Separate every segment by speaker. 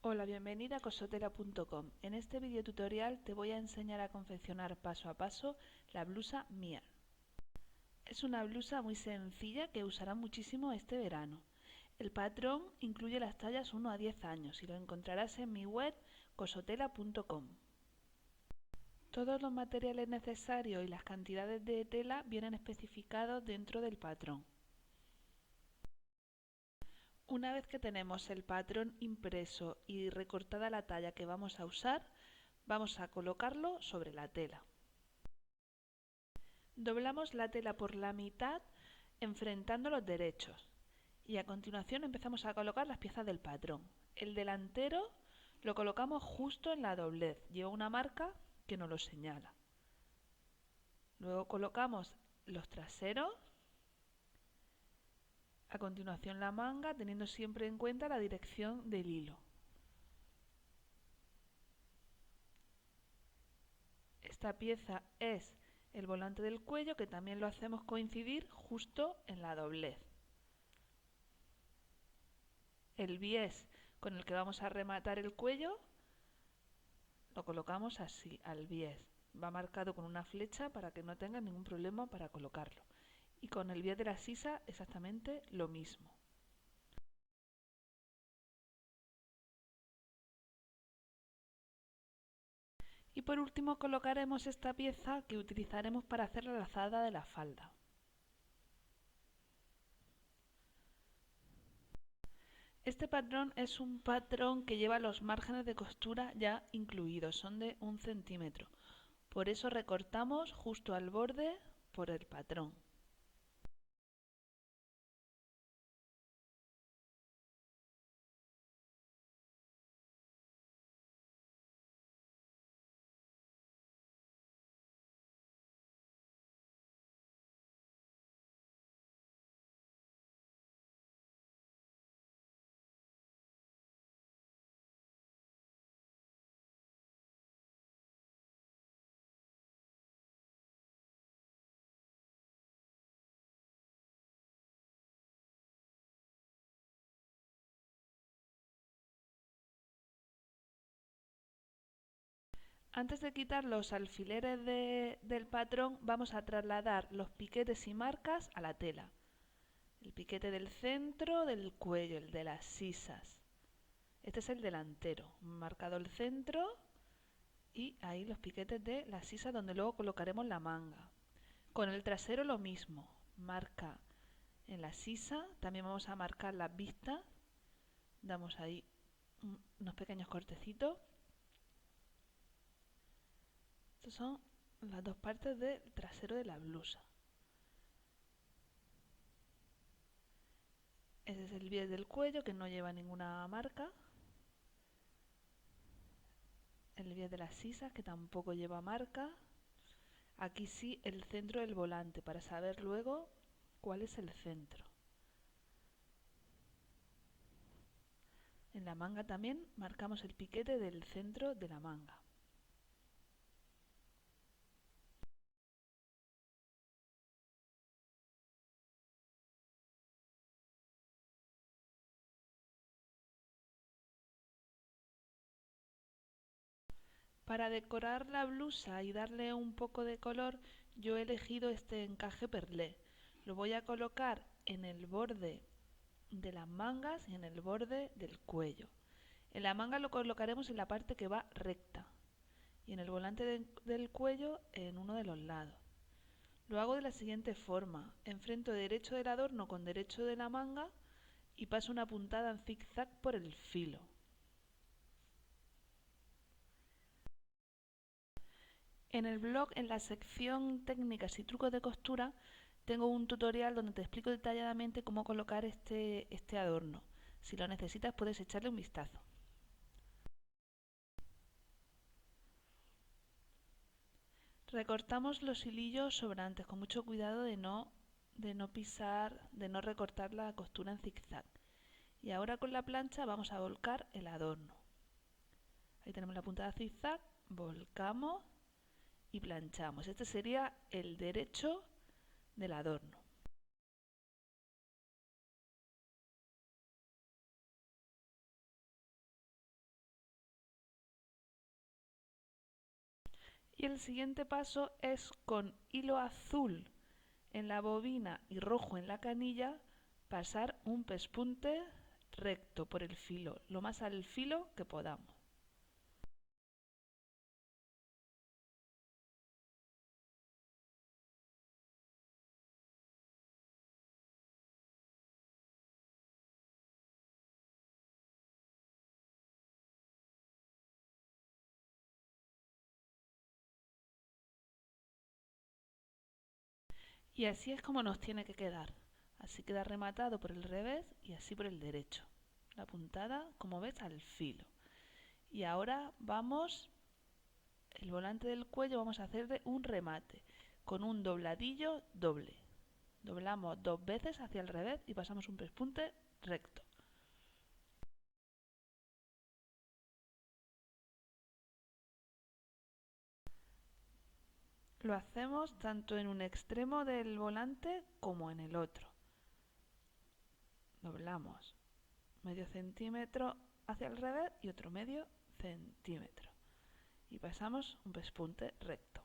Speaker 1: Hola, bienvenida a cosotela.com. En este video tutorial te voy a enseñar a confeccionar paso a paso la blusa Mia. Es una blusa muy sencilla que usarás muchísimo este verano. El patrón incluye las tallas 1 a 10 años y lo encontrarás en mi web cosotela.com. Todos los materiales necesarios y las cantidades de tela vienen especificados dentro del patrón. Una vez que tenemos el patrón impreso y recortada la talla que vamos a usar, vamos a colocarlo sobre la tela. Doblamos la tela por la mitad enfrentando los derechos y a continuación empezamos a colocar las piezas del patrón. El delantero lo colocamos justo en la doblez, lleva una marca que nos lo señala. Luego colocamos los traseros, a continuación la manga, teniendo siempre en cuenta la dirección del hilo. Esta pieza es el volante del cuello, que también lo hacemos coincidir justo en la doblez. El bies con el que vamos a rematar el cuello lo colocamos así, al bies. Va marcado con una flecha para que no tenga ningún problema para colocarlo. Y con el bies de la sisa exactamente lo mismo. Y por último colocaremos esta pieza que utilizaremos para hacer la lazada de la falda. Este patrón es un patrón que lleva los márgenes de costura ya incluidos, son de 1 centímetro. Por eso recortamos justo al borde por el patrón. Antes de quitar los alfileres del patrón, vamos a trasladar los piquetes y marcas a la tela. El piquete del centro del cuello, el de las sisas. Este es el delantero, marcado el centro y ahí los piquetes de las sisas donde luego colocaremos la manga. Con el trasero lo mismo, marca en la sisa, también vamos a marcar las vistas, damos ahí unos pequeños cortecitos. Estas son las dos partes del trasero de la blusa. Ese es el bies del cuello, que no lleva ninguna marca. El bies de las sisas, que tampoco lleva marca. Aquí sí el centro del volante, para saber luego cuál es el centro. En la manga también marcamos el piquete del centro de la manga. Para decorar la blusa y darle un poco de color, yo he elegido este encaje perlé. Lo voy a colocar en el borde de las mangas y en el borde del cuello. En la manga lo colocaremos en la parte que va recta y en el volante del cuello en uno de los lados. Lo hago de la siguiente forma: enfrento derecho del adorno con derecho de la manga y paso una puntada en zigzag por el filo. En el blog, en la sección técnicas y trucos de costura, tengo un tutorial donde te explico detalladamente cómo colocar este adorno. Si lo necesitas puedes echarle un vistazo. Recortamos los hilillos sobrantes con mucho cuidado de no pisar, de no recortar la costura en zigzag. Y ahora con la plancha vamos a volcar el adorno. Ahí tenemos la puntada zigzag, volcamos y planchamos. Este sería el derecho del adorno. Y el siguiente paso es con hilo azul en la bobina y rojo en la canilla, pasar un pespunte recto por el filo, lo más al filo que podamos. Y así es como nos tiene que quedar. Así queda rematado por el revés y así por el derecho. La puntada, como ves, al filo. Y ahora vamos, el volante del cuello vamos a hacerle un remate con un dobladillo doble. Doblamos 2 veces hacia el revés y pasamos un pespunte recto. Lo hacemos tanto en un extremo del volante como en el otro. Doblamos medio centímetro hacia el revés y otro medio centímetro. Y pasamos un pespunte recto.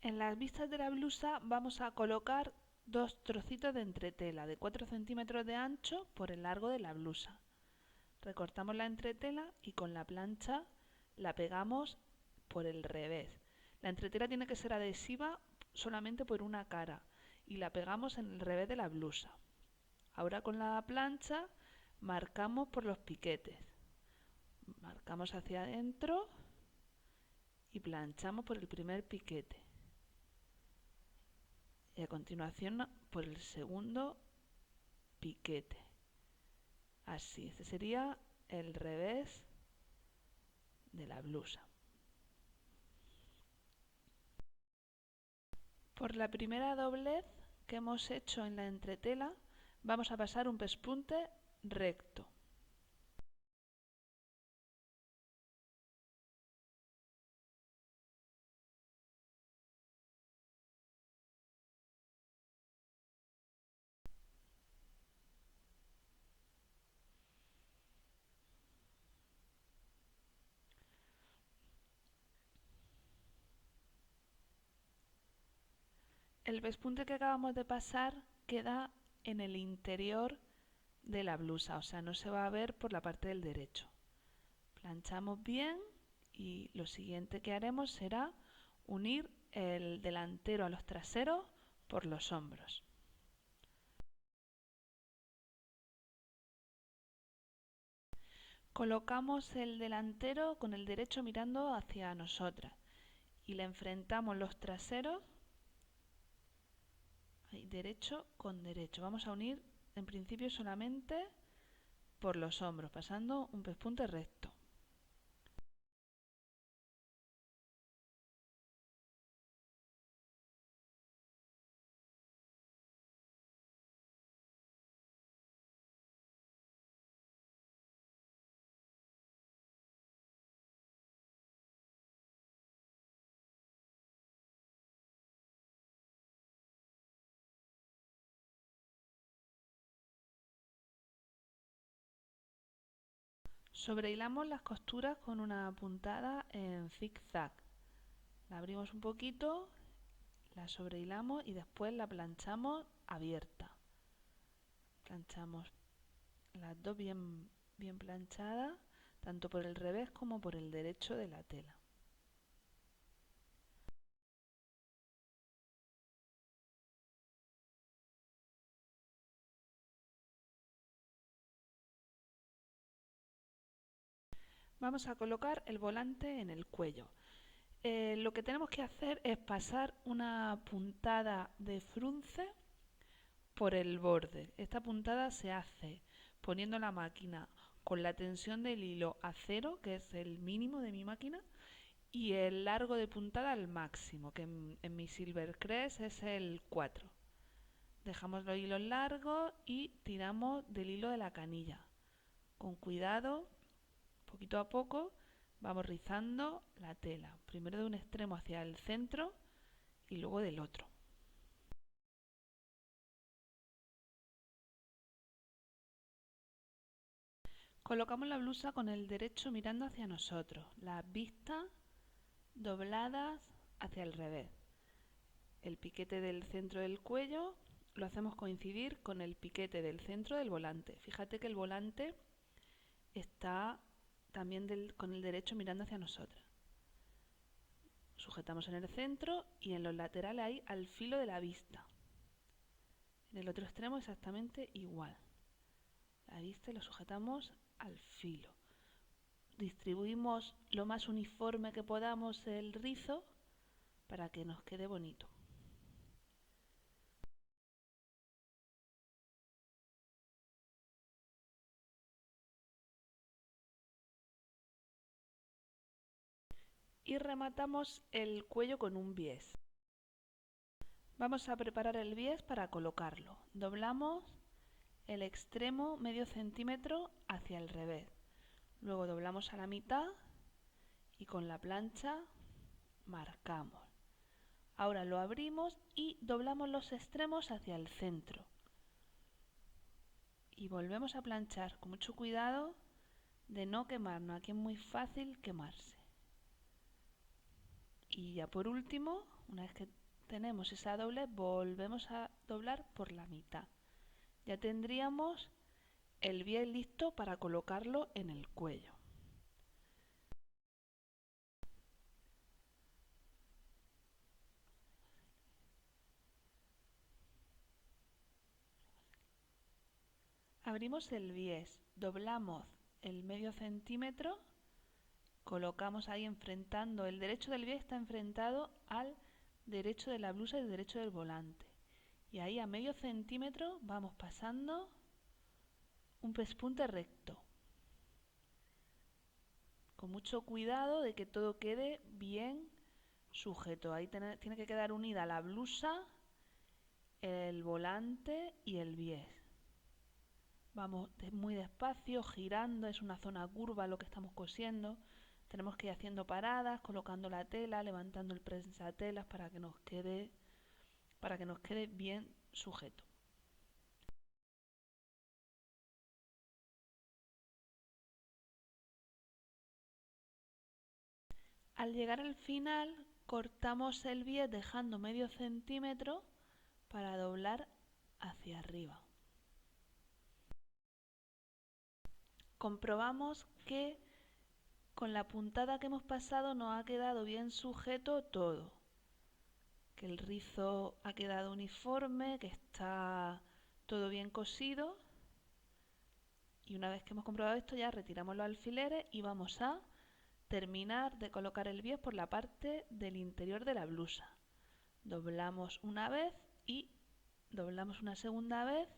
Speaker 1: En las vistas de la blusa vamos a colocar 2 trocitos de entretela de 4 centímetros de ancho por el largo de la blusa. Recortamos la entretela y con la plancha la pegamos por el revés. La entretela tiene que ser adhesiva solamente por una cara y la pegamos en el revés de la blusa. Ahora con la plancha marcamos por los piquetes. Marcamos hacia adentro y planchamos por el primer piquete. Y a continuación por el segundo piquete. Así, este sería el revés de la blusa. Por la primera doblez que hemos hecho en la entretela, vamos a pasar un pespunte recto. El pespunte que acabamos de pasar queda en el interior de la blusa, o sea, no se va a ver por la parte del derecho. Planchamos bien y lo siguiente que haremos será unir el delantero a los traseros por los hombros. Colocamos el delantero con el derecho mirando hacia nosotras y le enfrentamos los traseros ahí, derecho con derecho. Vamos a unir en principio solamente por los hombros, pasando un pespunte recto. Sobrehilamos las costuras con una puntada en zig-zag. La abrimos un poquito, la sobrehilamos y después la planchamos abierta. Planchamos las dos bien planchadas, tanto por el revés como por el derecho de la tela. Vamos a colocar el volante en el cuello. Lo que tenemos que hacer es pasar una puntada de frunce por el borde. Esta puntada se hace poniendo la máquina con la tensión del hilo a 0, que es el mínimo de mi máquina, y el largo de puntada al máximo, que en mi Silvercrest es el 4. Dejamos los hilos largos y tiramos del hilo de la canilla. Con cuidado, poquito a poco, Vamos rizando la tela, primero de un extremo hacia el centro y luego del otro. Colocamos la blusa con el derecho mirando hacia nosotros, las vistas dobladas hacia el revés. El piquete del centro del cuello lo hacemos coincidir con el piquete del centro del volante. Fíjate que el volante está también con el derecho mirando hacia nosotros. Sujetamos en el centro y en los laterales ahí al filo de la vista. En el otro extremo exactamente igual. La vista y lo sujetamos al filo. Distribuimos lo más uniforme que podamos el rizo para que nos quede bonito. Y rematamos el cuello con un bies. Vamos a preparar el bies para colocarlo. Doblamos el extremo medio centímetro hacia el revés. Luego doblamos a la mitad y con la plancha marcamos. Ahora lo abrimos y doblamos los extremos hacia el centro. Y volvemos a planchar con mucho cuidado de no quemarnos. Aquí es muy fácil quemarse. Y ya por último, una vez que tenemos esa doblez, volvemos a doblar por la mitad. Ya tendríamos el bies listo para colocarlo en el cuello. Abrimos el bies, doblamos el medio centímetro, colocamos ahí enfrentando, el derecho del bies está enfrentado al derecho de la blusa y el derecho del volante. Y ahí a medio centímetro vamos pasando un pespunte recto. Con mucho cuidado de que todo quede bien sujeto. Ahí tiene que quedar unida la blusa, el volante y el bies. Vamos muy despacio, girando, es una zona curva lo que estamos cosiendo. Tenemos que ir haciendo paradas, colocando la tela, levantando el prensatelas para que nos quede bien sujeto. Al llegar al final, cortamos el bies dejando medio centímetro para doblar hacia arriba. Comprobamos que con la puntada que hemos pasado nos ha quedado bien sujeto todo, que el rizo ha quedado uniforme, que está todo bien cosido. Y una vez que hemos comprobado esto, ya retiramos los alfileres y vamos a terminar de colocar el bies por la parte del interior de la blusa. Doblamos una vez y doblamos una segunda vez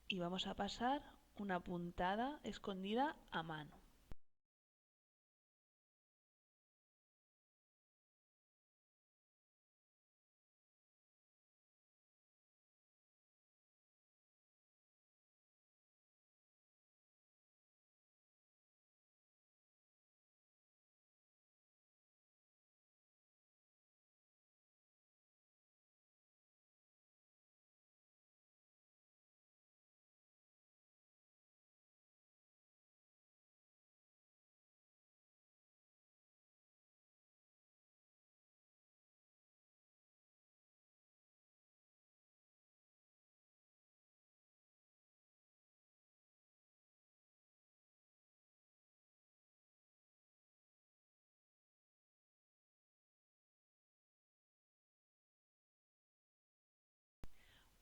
Speaker 1: y vamos a pasar una puntada escondida a mano.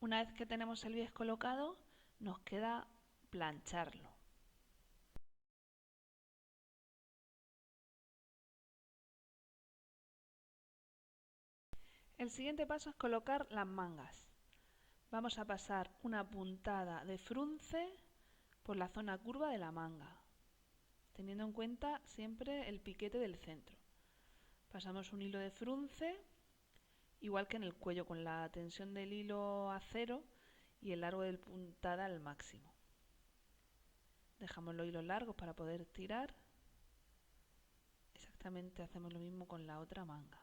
Speaker 1: Una vez que tenemos el bies colocado, nos queda plancharlo. El siguiente paso es colocar las mangas. Vamos a pasar una puntada de frunce por la zona curva de la manga, teniendo en cuenta siempre el piquete del centro. Pasamos un hilo de frunce, igual que en el cuello, con la tensión del hilo a 0 y el largo de puntada al máximo. Dejamos los hilos largos para poder tirar Exactamente hacemos lo mismo con la otra manga.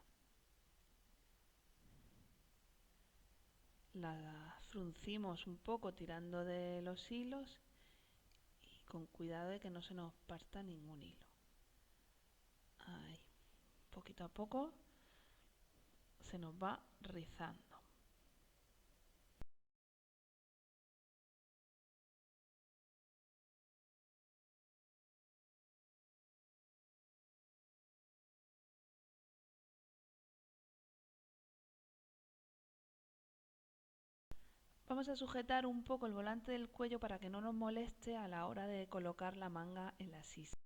Speaker 1: La fruncimos un poco tirando de los hilos y con cuidado de que no se nos parta ningún hilo. Ahí, poquito a poco se nos va rizando. Vamos a sujetar un poco el volante del cuello para que no nos moleste a la hora de colocar la manga en la sisa.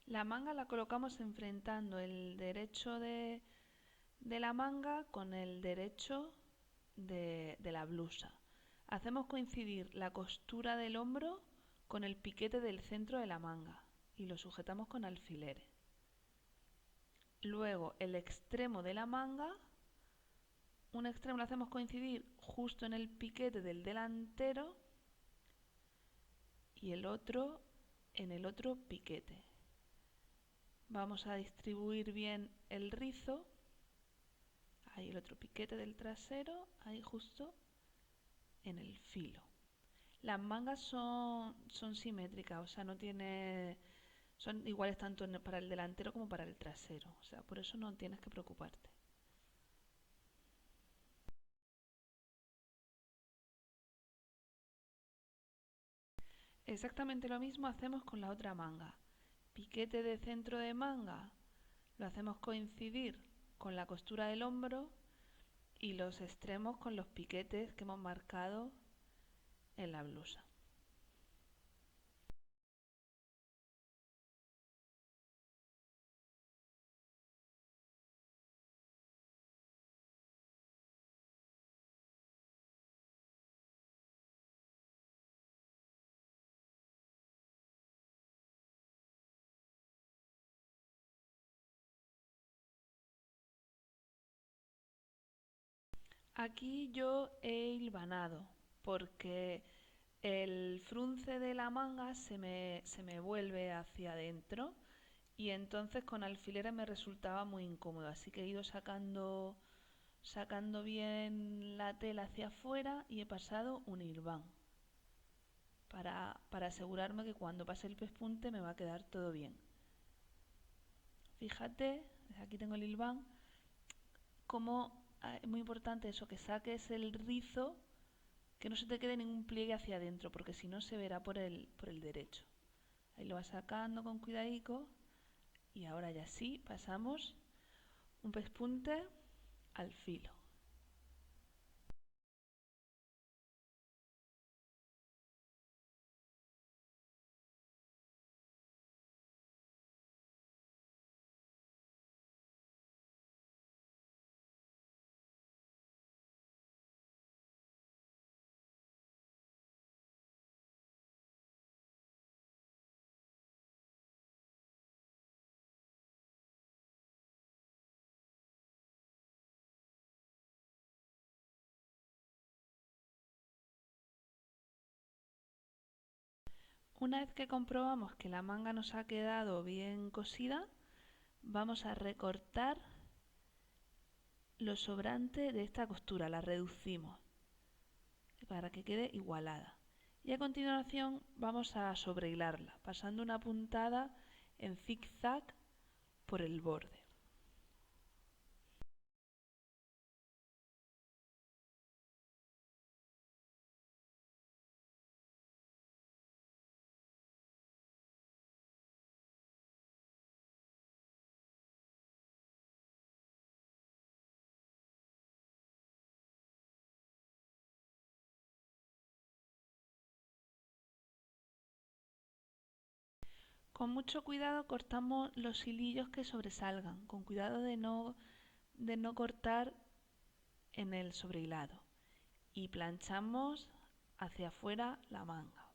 Speaker 1: La manga la colocamos enfrentando el derecho de la manga con el derecho de la blusa. Hacemos coincidir la costura del hombro con el piquete del centro de la manga y lo sujetamos con alfileres. Luego el extremo de la manga, un extremo lo hacemos coincidir justo en el piquete del delantero y el otro en el otro piquete. Vamos a distribuir bien el rizo. Ahí el otro piquete del trasero, ahí justo en el filo. Las mangas son simétricas, o sea, no tiene, son iguales tanto para el delantero como para el trasero, o sea, por eso no tienes que preocuparte. Exactamente lo mismo hacemos con la otra manga. Piquete de centro de manga lo hacemos coincidir con la costura del hombro y los extremos con los piquetes que hemos marcado en la blusa. Aquí yo he hilvanado porque el frunce de la manga se me vuelve hacia adentro y entonces con alfileres me resultaba muy incómodo, así que he ido sacando bien la tela hacia afuera y he pasado un hilván para asegurarme que cuando pase el pespunte me va a quedar todo bien. Fíjate, aquí tengo el hilván, como es muy importante eso, que saques el rizo, que no se te quede ningún pliegue hacia adentro, porque si no se verá por el derecho. Ahí lo vas sacando con cuidadico y ahora ya sí pasamos un pespunte al filo. Una vez que comprobamos que la manga nos ha quedado bien cosida, vamos a recortar lo sobrante de esta costura, la reducimos para que quede igualada. Y a continuación vamos a sobrehilarla, pasando una puntada en zigzag por el borde. Con mucho cuidado cortamos los hilillos que sobresalgan, con cuidado de no cortar en el sobrehilado. Y planchamos hacia afuera la manga.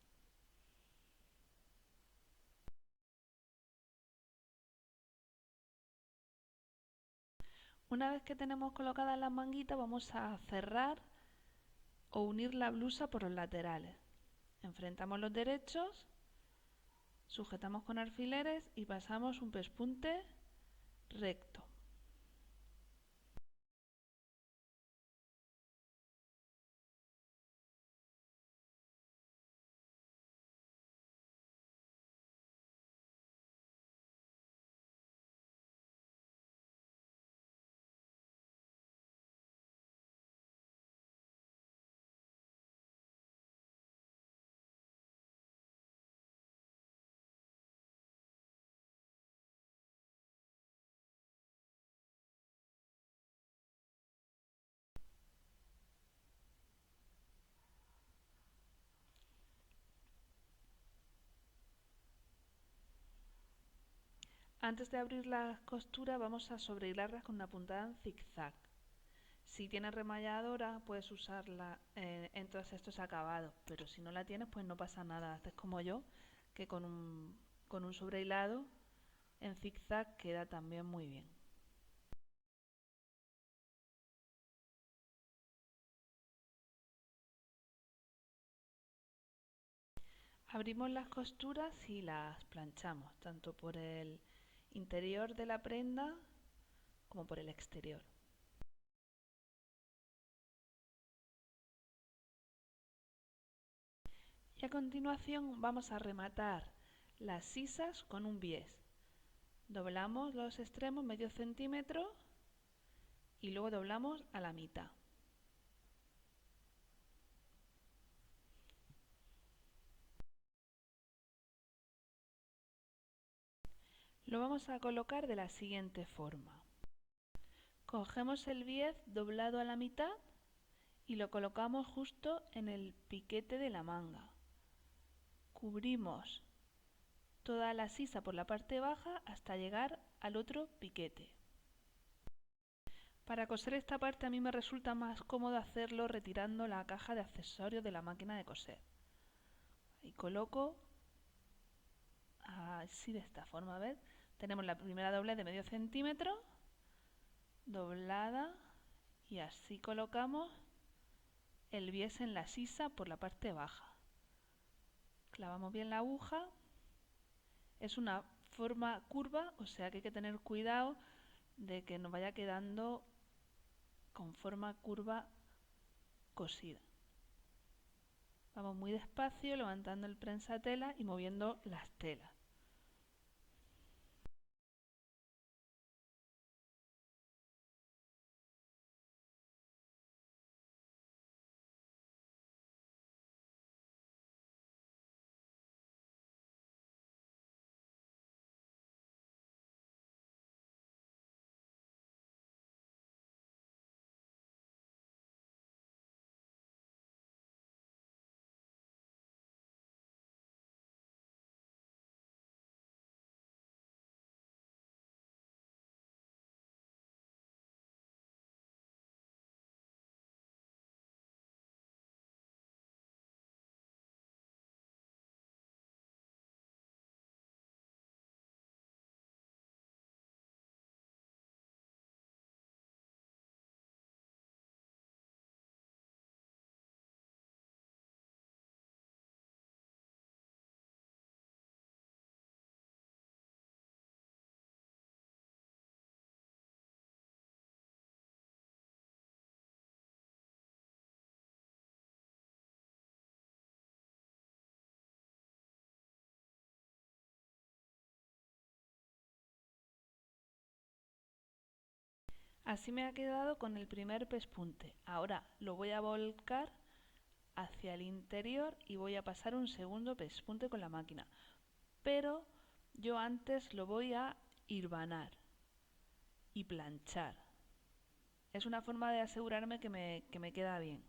Speaker 1: Una vez que tenemos colocadas las manguitas vamos a cerrar o unir la blusa por los laterales. Enfrentamos los derechos, sujetamos con alfileres y pasamos un pespunte recto. Antes de abrir las costuras vamos a sobrehilarlas con una puntada en zigzag. Si tienes remalladora puedes usarla en todos estos acabados, pero si no la tienes pues no pasa nada, haces como yo, que con un sobrehilado en zigzag queda también muy bien. Abrimos las costuras y las planchamos, tanto por el interior de la prenda como por el exterior. Y a continuación vamos a rematar las sisas con un bies. Doblamos los extremos medio centímetro y luego doblamos a la mitad. Lo vamos a colocar de la siguiente forma. Cogemos el bies doblado a la mitad y lo colocamos justo en el piquete de la manga. Cubrimos toda la sisa por la parte baja hasta llegar al otro piquete. Para coser esta parte a mí me resulta más cómodo hacerlo retirando la caja de accesorios de la máquina de coser. Y coloco así de esta forma, ¿ves? Tenemos la primera doblez de medio centímetro, doblada, y así colocamos el bies en la sisa por la parte baja. Clavamos bien la aguja, es una forma curva, o sea que hay que tener cuidado de que nos vaya quedando con forma curva cosida. Vamos muy despacio levantando el prensatela y moviendo las telas. Así me ha quedado con el primer pespunte. Ahora lo voy a volcar hacia el interior y voy a pasar un segundo pespunte con la máquina. Pero yo antes lo voy a hilvanar y planchar. Es una forma de asegurarme que me queda bien.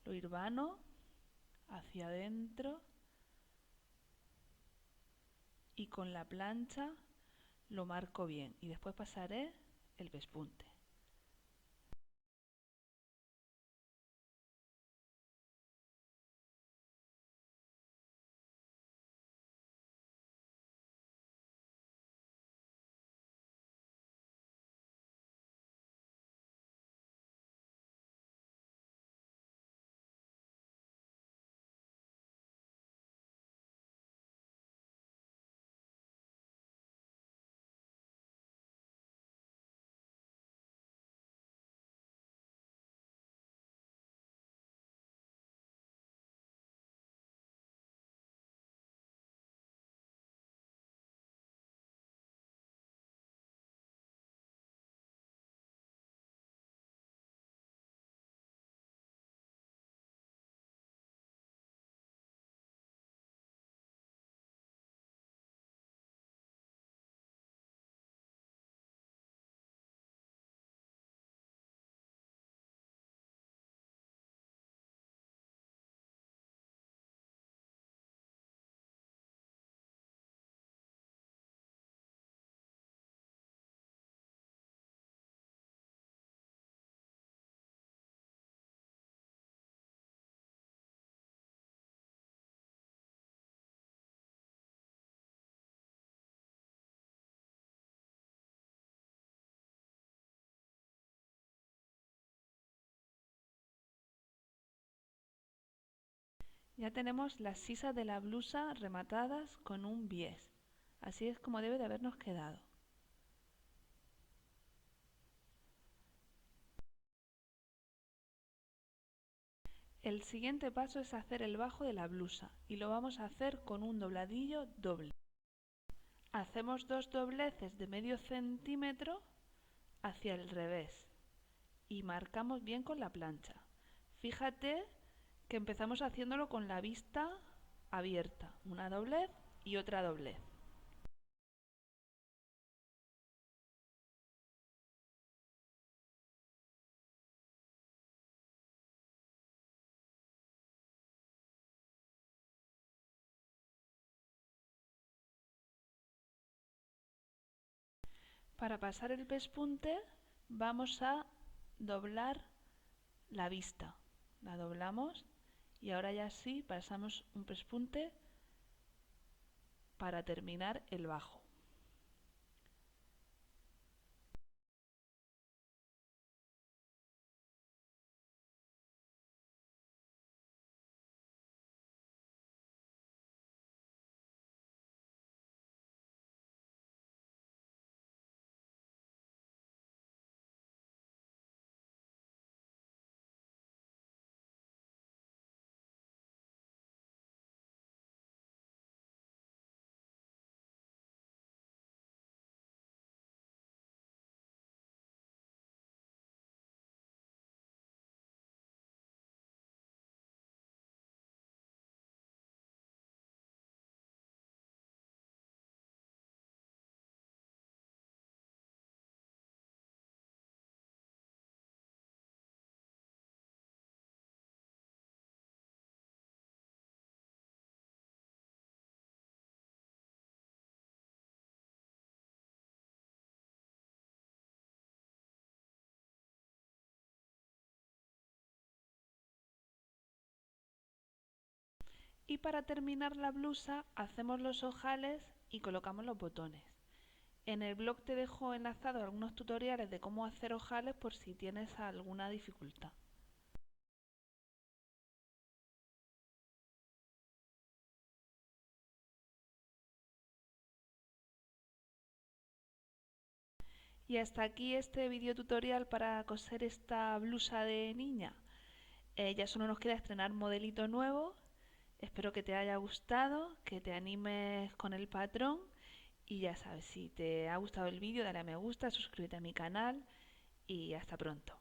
Speaker 1: Lo hilvano hacia adentro y con la plancha lo marco bien. Y después pasaré el pespunte. Ya tenemos las sisas de la blusa rematadas con un bies. Así es como debe de habernos quedado. El siguiente paso es hacer el bajo de la blusa y lo vamos a hacer con un dobladillo doble. Hacemos dos dobleces de medio centímetro hacia el revés y marcamos bien con la plancha. Fíjate que empezamos haciéndolo con la vista abierta, una doblez y otra doblez. Para pasar el pespunte vamos a doblar la vista. La doblamos y ahora ya sí pasamos un pespunte para terminar el bajo. Y para terminar la blusa hacemos los ojales y colocamos los botones. En el blog te dejo enlazado algunos tutoriales de cómo hacer ojales por si tienes alguna dificultad. Y hasta aquí este video tutorial para coser esta blusa de niña. Ya solo nos queda estrenar modelito nuevo. Espero que te haya gustado, que te animes con el patrón. Y ya sabes, si te ha gustado el vídeo, dale a me gusta, suscríbete a mi canal y hasta pronto.